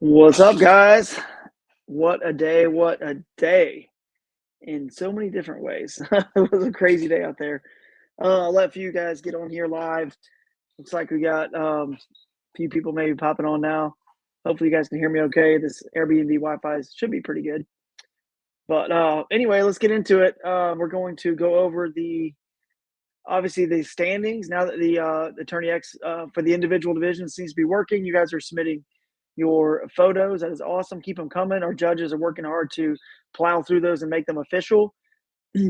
What's up, guys? What a day, what a day in so many different ways. It was a crazy day out there. I'll let a few guys get on here live. Looks like we got a few people maybe popping on now. Hopefully, you guys can hear me okay. This Airbnb Wi Fi should be pretty good. But anyway, let's get into it. We're going to go over obviously the standings now that the Tourney X for the individual divisions seems to be working. You guys are submitting your photos. That is awesome. Keep them coming. Our judges are working hard to plow through those and make them official.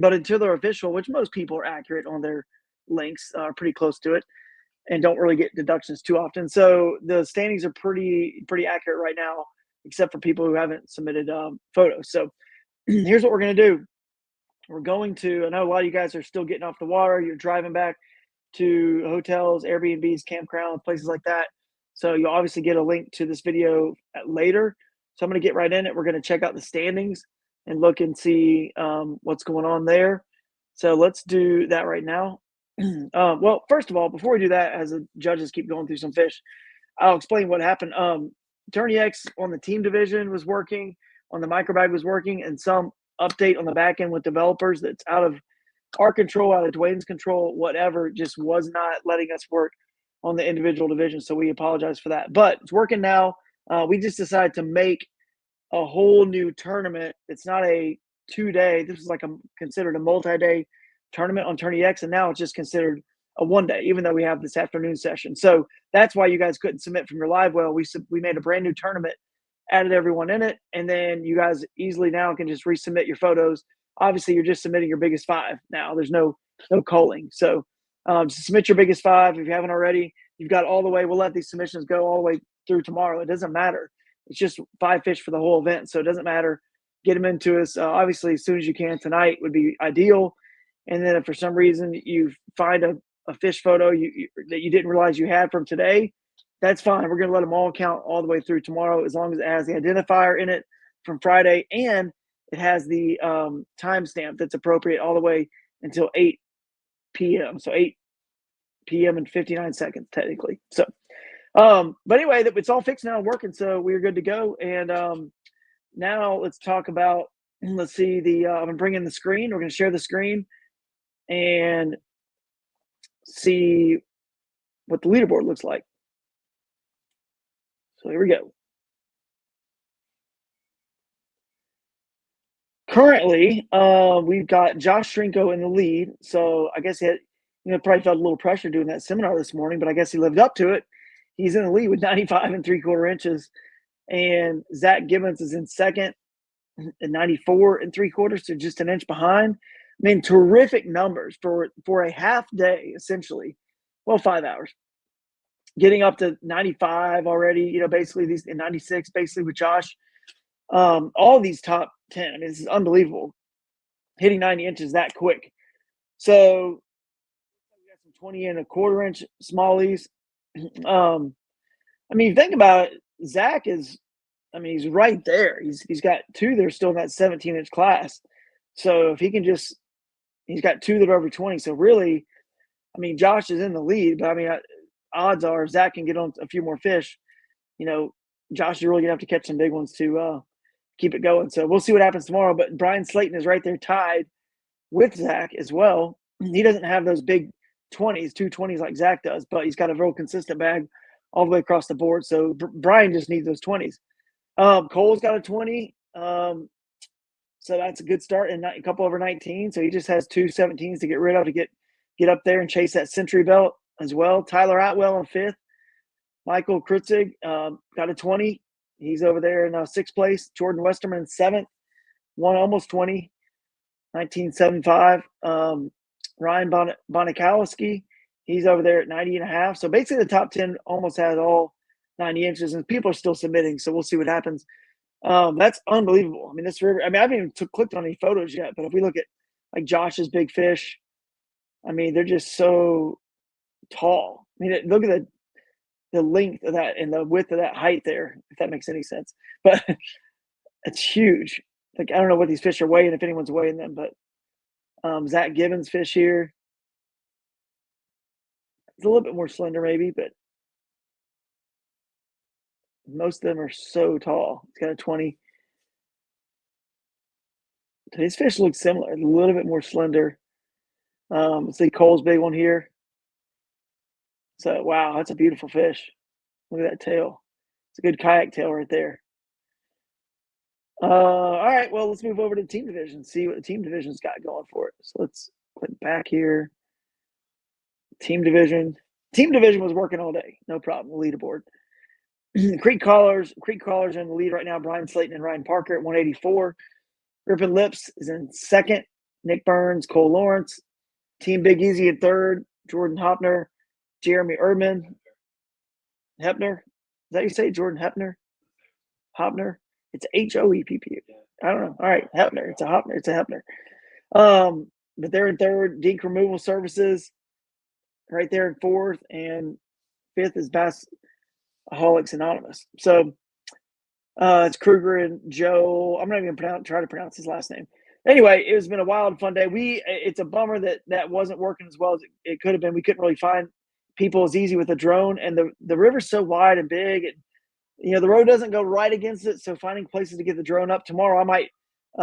But until they're official, which most people are accurate on their links, are pretty close to it, and don't really get deductions too often. So the standings are pretty accurate right now, except for people who haven't submitted photos. So here's what we're gonna do. We're going to. I know a lot of you guys are still getting off the water. You're driving back to hotels, Airbnbs, campgrounds, places like that. So you'll obviously get a link to this video later. So I'm going to get right in it. We're going to check out the standings and look and see what's going on there. So let's do that right now. Well, first of all, before we do that, as the judges keep going through some fish, I'll explain what happened. Tourney X on the team division was working, on the microbag was working, and some update on the back end with developers that's out of our control, out of Dwayne's control, whatever, just was not letting us work on the individual division. So we apologize for that. But it's working now. We just decided to make a whole new tournament. It's not a 2-day. This is like considered a multi-day tournament on Tourney X, and now it's just considered a 1-day, even though we have this afternoon session. So that's why you guys couldn't submit from your live well. We made a brand new tournament, added everyone in it, and then you guys easily now can just resubmit your photos. Obviously, you're just submitting your biggest five now. There's no culling. So just submit your biggest five if you haven't already. You've got all the way. We'll let these submissions go all the way through tomorrow. It doesn't matter. It's just 5 fish for the whole event, so it doesn't matter. Get them into us. Obviously, as soon as you can tonight would be ideal. And then if for some reason you find a fish photo that you didn't realize you had from today, that's fine. We're going to let them all count all the way through tomorrow, as long as it has the identifier in it from Friday and it has the timestamp that's appropriate all the way until 8 p.m. So 8 p.m. and 59 seconds, technically. So, but anyway, it's all fixed now and working. So we're good to go. And now let's talk about, let's see, I'm going to bring in the screen. We're going to share the screen and see what the leaderboard looks like. So here we go. Currently, we've got Josh Shrinko in the lead. So I guess he had, probably felt a little pressure doing that seminar this morning, but I guess he lived up to it. He's in the lead with 95 3/4 inches. And Zach Gibbons is in second at 94 3/4, so just an inch behind. I mean, terrific numbers for a half day, essentially. Well, 5 hours. Getting up to 95 already, basically these in 96, basically with Josh. All these top 10. I mean, this is unbelievable. Hitting 90 inches that quick. So we got some 20 and a quarter inch smallies. I mean, think about it. Zach is, I mean, he's right there. He's got two that are still in that 17-inch class. So if he can just, he's got two that are over 20. So really, I mean, Josh is in the lead, but I mean, odds are if Zach can get on a few more fish, Josh is really gonna have to catch some big ones to keep it going. So we'll see what happens tomorrow. But Brian Slayton is right there tied with Zach as well. He doesn't have those big 20s, 220s like Zach does, but he's got a real consistent bag all the way across the board. So Brian just needs those 20s. Cole's got a 20. So that's a good start and a couple over 19. So he just has two 17s to get rid of to get up there and chase that century belt as well. Tyler Atwell in fifth. Michael Kritzig got a 20. He's over there in sixth place. Jordan Westerman seventh, won almost 20, 1975. Ryan Bonikowski, he's over there at 90 and a half. So basically the top 10 almost has all 90 inches, and people are still submitting. So we'll see what happens. That's unbelievable. I mean, this river, I mean, I haven't even clicked on any photos yet, but if we look at like Josh's big fish, I mean, they're just so tall. I mean, look at the length of that and the width of that height there, if that makes any sense. But it's huge. Like, I don't know what these fish are weighing, if anyone's weighing them, but Zach Gibbons fish here. It's a little bit more slender maybe, but Most of them are so tall. It's got a 20. His fish looks similar, a little bit more slender. Let's see Cole's big one here. So, wow, that's a beautiful fish. Look at that tail. It's a good kayak tail right there. All right, well, let's move over to the team division, see what the team division's got going for it. So let's click back here. Team division. Team division was working all day. No problem. Leaderboard. Creek Callers are in the lead right now. Brian Slayton and Ryan Parker at 184. Griffin Lips is in second. Nick Burns, Cole Lawrence. Team Big Easy at third. Jordan Hopner, Jeremy Erdman. Hepner. Is that you say Jordan Hepner? Hopner? It's Hoeppu. I don't know. All right, Hepner. It's a Hopner. It's a Hepner. But they're in third. Dink Removal Services right there in fourth. And fifth is Bassaholics Anonymous. So it's Kruger and Joe. I'm not even going to try to pronounce his last name. Anyway, it's been a wild, fun day. It's a bummer that wasn't working as well as it could have been. We couldn't really find people as easy with a drone, and the river's so wide and big, and the road doesn't go right against it. So finding places to get the drone up tomorrow,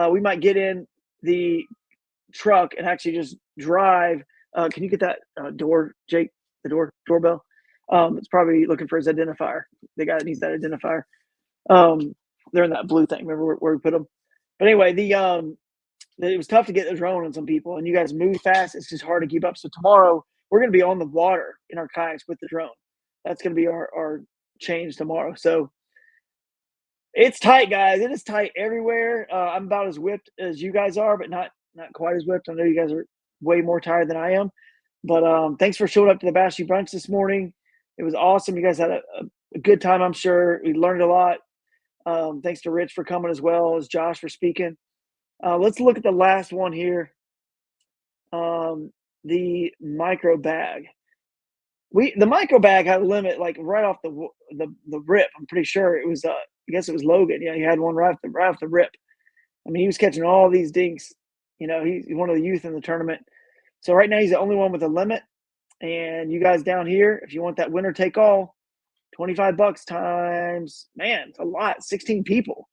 we might get in the truck and actually just drive. Can you get that door, Jake? The doorbell. It's probably looking for his identifier. The guy that needs that identifier. They're in that blue thing. Remember where we put them? But anyway, it was tough to get the drone on some people, and you guys move fast. It's just hard to keep up. So tomorrow we're going to be on the water in our kayaks with the drone. That's going to be our change tomorrow. So it's tight, guys. It is tight everywhere. I'm about as whipped as you guys are, but not quite as whipped. I know you guys are way more tired than I am. But thanks for showing up to the Bass U Brunch this morning. It was awesome. You guys had a good time, I'm sure. We learned a lot. Thanks to Rich for coming as well as Josh for speaking. Let's look at the last one here. The micro bag. The micro bag had a limit like right off the rip. I'm pretty sure it was I guess it was Logan. Yeah, he had one right off the rip. I mean, he was catching all these dinks. He's one of the youth in the tournament. So right now he's the only one with a limit. And you guys down here, if you want that winner take all, $25 times, man, it's a lot. 16 people.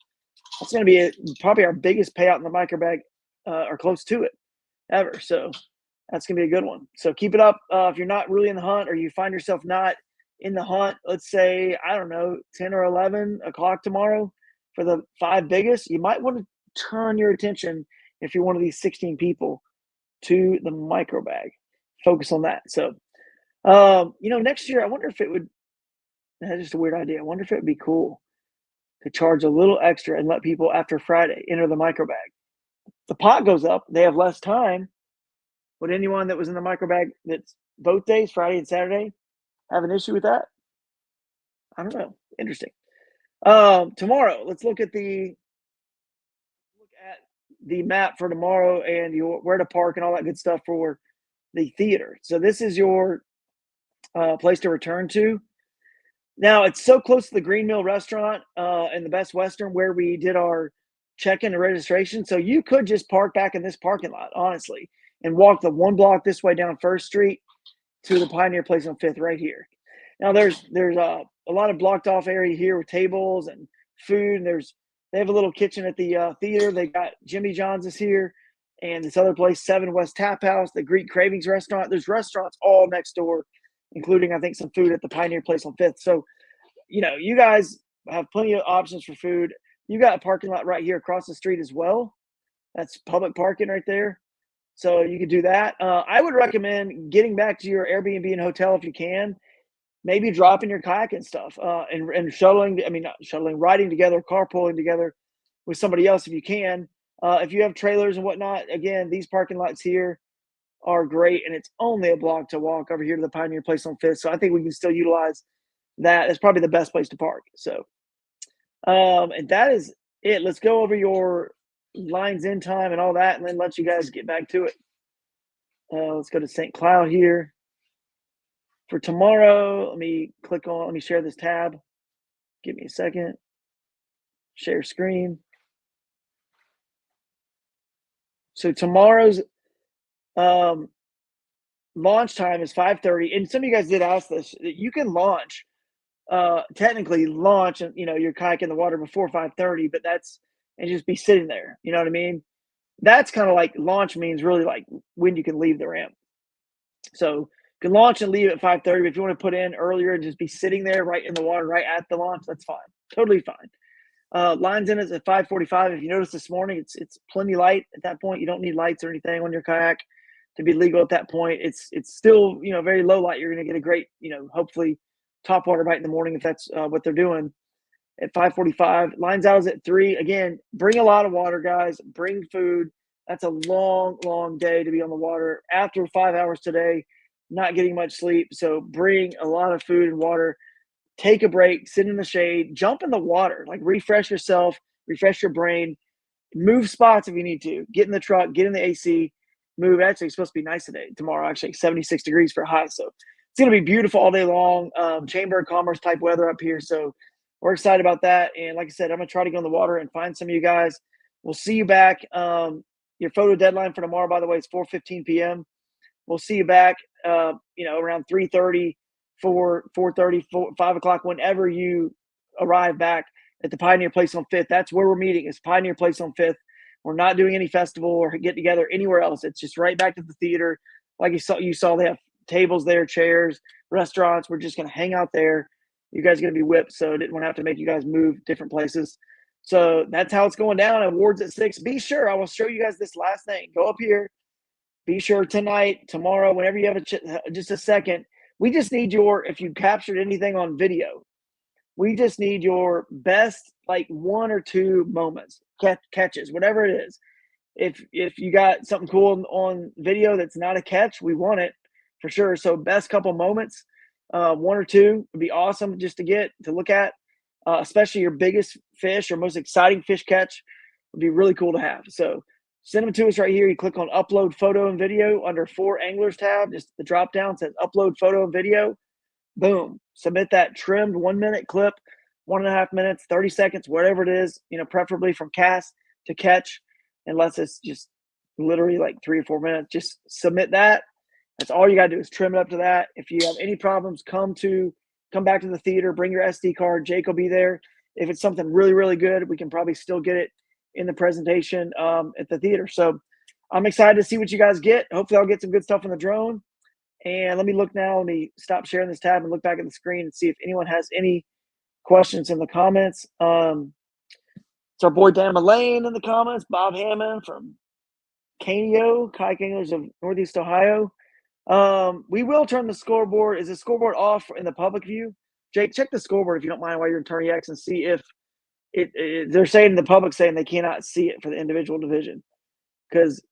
That's going to be probably our biggest payout in the micro bag, or close to it, ever. So that's going to be a good one. So keep it up. If you're not really in the hunt, or you find yourself not in the hunt, let's say, I don't know, 10 or 11 o'clock tomorrow for the 5 biggest, you might want to turn your attention, if you're one of these 16 people, to the micro bag. Focus on that. So, next year, I wonder if it would, that's just a weird idea. I wonder if it would be cool to charge a little extra and let people after Friday enter the micro bag. The pot goes up. They have less time. Would anyone that was in the micro bag that's both days, Friday and Saturday, have an issue with that? I don't know. Interesting. Tomorrow, let's look at the map for tomorrow and where to park and all that good stuff for the theater. So this is your place to return to. Now, it's so close to the Green Mill restaurant and the Best Western where we did our check-in and registration. So you could just park back in this parking lot, honestly, and walk the 1 block this way down First Street to the Pioneer Place on 5th right here. Now, there's a lot of blocked off area here with tables and food. And they have a little kitchen at the theater. They got Jimmy John's is here, and this other place, 7 West Tap House, the Greek Cravings restaurant. There's restaurants all next door, including, I think, some food at the Pioneer Place on 5th. So, you guys have plenty of options for food. You got a parking lot right here across the street as well. That's public parking right there. So you could do that. I would recommend getting back to your Airbnb and hotel if you can. Maybe dropping your kayak and stuff and riding together, carpooling together with somebody else if you can. If you have trailers and whatnot, again, these parking lots here are great, and it's only a block to walk over here to the Pioneer Place on 5th. So I think we can still utilize that. It's probably the best place to park. So, and that is it. Let's go over your lines in time and all that, and then let you guys get back to it. Let's go to St. Cloud here. For tomorrow, let me share this tab. Give me a second. Share screen. So tomorrow's launch time is 5:30. And some of you guys did ask this. You can launch technically launch and you're kayaking in the water before 5:30, but that's and just be sitting there. You know what I mean? That's kind of like launch means really like when you can leave the ramp. So you can launch and leave at 5:30. But if you want to put in earlier and just be sitting there right in the water right at the launch, that's fine. Totally fine. Lines in is at 5:45. If you notice this morning, it's plenty light at that point. You don't need lights or anything on your kayak to be legal at that point. It's still very low light. You're going to get a great hopefully top water bite in the morning if that's what they're doing at 5:45. Lines out is at 3. Again, bring a lot of water, guys. Bring food. That's a long, long day to be on the water after 5 hours today. Not getting much sleep, so bring a lot of food and water. Take a break, sit in the shade, jump in the water, like refresh yourself, refresh your brain, move spots if you need to. Get in the truck, get in the AC, move. Actually, it's supposed to be nice today. Tomorrow, actually, 76 degrees for a high. So it's going to be beautiful all day long. Chamber of Commerce type weather up here. So we're excited about that. And like I said, I'm going to try to go in the water and find some of you guys. We'll see you back. Your photo deadline for tomorrow, by the way, is 4:15 p.m. We'll see you back, around 3:30, 4:30, 5 o'clock, whenever you arrive back at the Pioneer Place on 5th. That's where we're meeting. It's Pioneer Place on 5th. We're not doing any festival or get together anywhere else. It's just right back to the theater. Like you saw they have tables there, chairs, restaurants. We're just going to hang out there. You guys are going to be whipped, so I didn't want to have to make you guys move different places. So that's how it's going down. Awards at 6. Be sure, I will show you guys this last thing. Go up here. Be sure tonight, tomorrow, whenever you have just a second, we just need if you captured anything on video, we just need your best, like 1 or 2 moments, catches, whatever it is. If you got something cool on video that's not a catch, we want it for sure. So best couple moments, 1 or 2 would be awesome just to look at, especially your biggest fish or most exciting fish catch would be really cool to have. So send them to us right here. You click on upload photo and video under For Anglers tab. Just the drop down says upload photo and video. Boom. Submit that trimmed 1-minute clip, 1.5 minutes, 30 seconds, whatever it is, preferably from cast to catch, unless it's just literally like 3 or 4 minutes. Just submit that. That's all you got to do is trim it up to that. If you have any problems, come back to the theater, bring your SD card. Jake will be there. If it's something really, really good, we can probably still get it in the presentation at the theater. So I'm excited to see what you guys get. Hopefully I'll get some good stuff on the drone. And let me look now. Let me stop sharing this tab and look back at the screen and see if anyone has any questions in the comments. It's our boy Dan Mullane in the comments, Bob Hammond from Canio, Kayak Anglers of Northeast Ohio. We will turn the scoreboard. Is the scoreboard off in the public view? Jake, check the scoreboard if you don't mind while you're in Tourney X and see if they're saying the public saying they cannot see it for the individual division because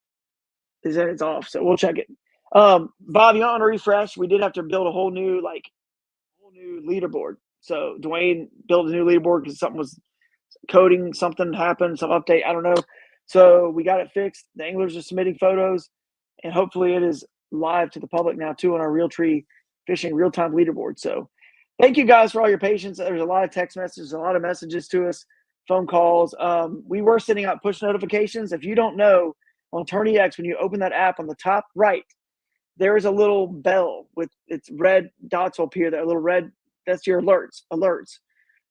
it's off. So we'll check it. Bob, you want to refresh? We did have to build a whole new leaderboard. So Dwayne built a new leaderboard because something was coding, something happened, some update. I don't know. So we got it fixed. The anglers are submitting photos, and hopefully it is live to the public now too on our Realtree Fishing real-time leaderboard. So thank you guys for all your patience. There's a lot of text messages, a lot of messages to us, phone calls. We were sending out push notifications. If you don't know, on Tourney X, when you open that app on the top right, there is a little bell with its red dots will appear there, a little red, that's your alerts.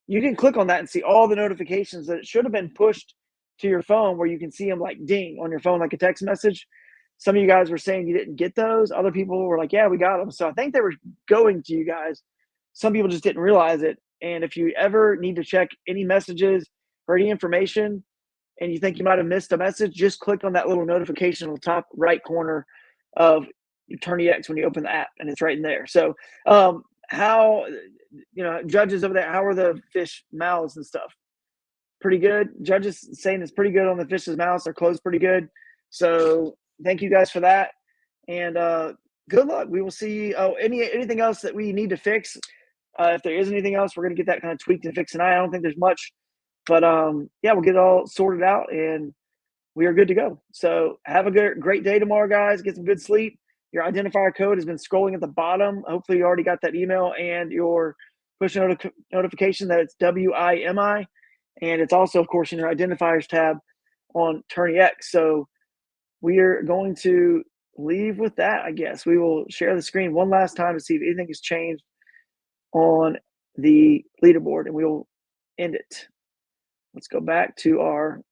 You can click on that and see all the notifications that should have been pushed to your phone where you can see them like ding on your phone like a text message. Some of you guys were saying you didn't get those. Other people were like, yeah, we got them. So I think they were going to you guys. Some people just didn't realize it. And if you ever need to check any messages or any information and you think you might have missed a message, just click on that little notification on the top right corner of your Tourney X when you open the app, and it's right in there. So how, judges over there, how are the fish mouths and stuff? Pretty good. Judges saying it's pretty good on the fish's mouths. They're closed pretty good. So thank you guys for that. And good luck. We will see. Oh, anything else that we need to fix? If there is anything else, we're going to get that kind of tweaked and fixed tonight. I don't think there's much. But, yeah, we'll get it all sorted out, and we are good to go. So have a great day tomorrow, guys. Get some good sleep. Your identifier code has been scrolling at the bottom. Hopefully you already got that email and your push notification that it's WIMI. And it's also, of course, in your identifiers tab on Tourney X. So we are going to leave with that, I guess. We will share the screen one last time to see if anything has changed on the leaderboard, and we will end it. Let's go back to our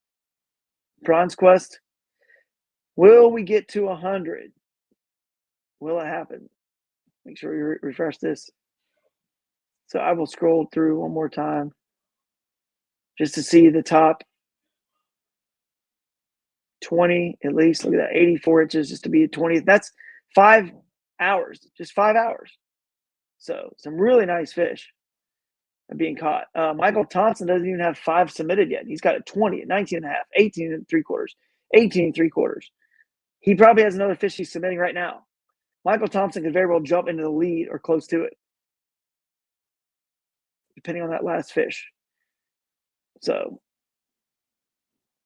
Bronzequest. Will we get to 100? Will it happen? Make sure you refresh this. So I will scroll through one more time just to see the top 20 at least. Look at that, 84 inches just to be at 20th. That's 5 hours, just 5 hours. So some really nice fish are being caught. Michael Thompson doesn't even have 5 submitted yet. He's got a 20 at 19 and a half, 18 and 3/4, 18 and 3/4. He probably has another fish he's submitting right now. Michael Thompson could very well jump into the lead or close to it, depending on that last fish. So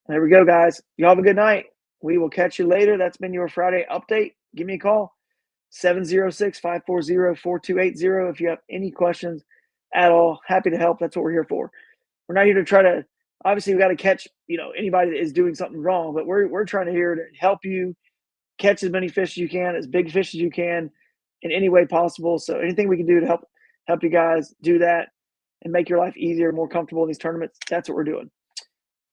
there we go, guys. Y'all have a good night. We will catch you later. That's been your Friday update. Give me a call, 706-540-4280 if you have any questions at all. Happy to help. That's what we're here for. We're not here to try to, obviously we got to catch, anybody that is doing something wrong, but we're trying to here to help you catch as many fish as you can, as big fish as you can in any way possible. So anything we can do to help you guys do that and make your life easier, more comfortable in these tournaments, that's what we're doing.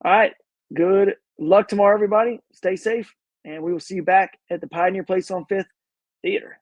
All right. Good luck tomorrow, everybody. Stay safe, and we will see you back at the Pioneer Place on 5th Theater.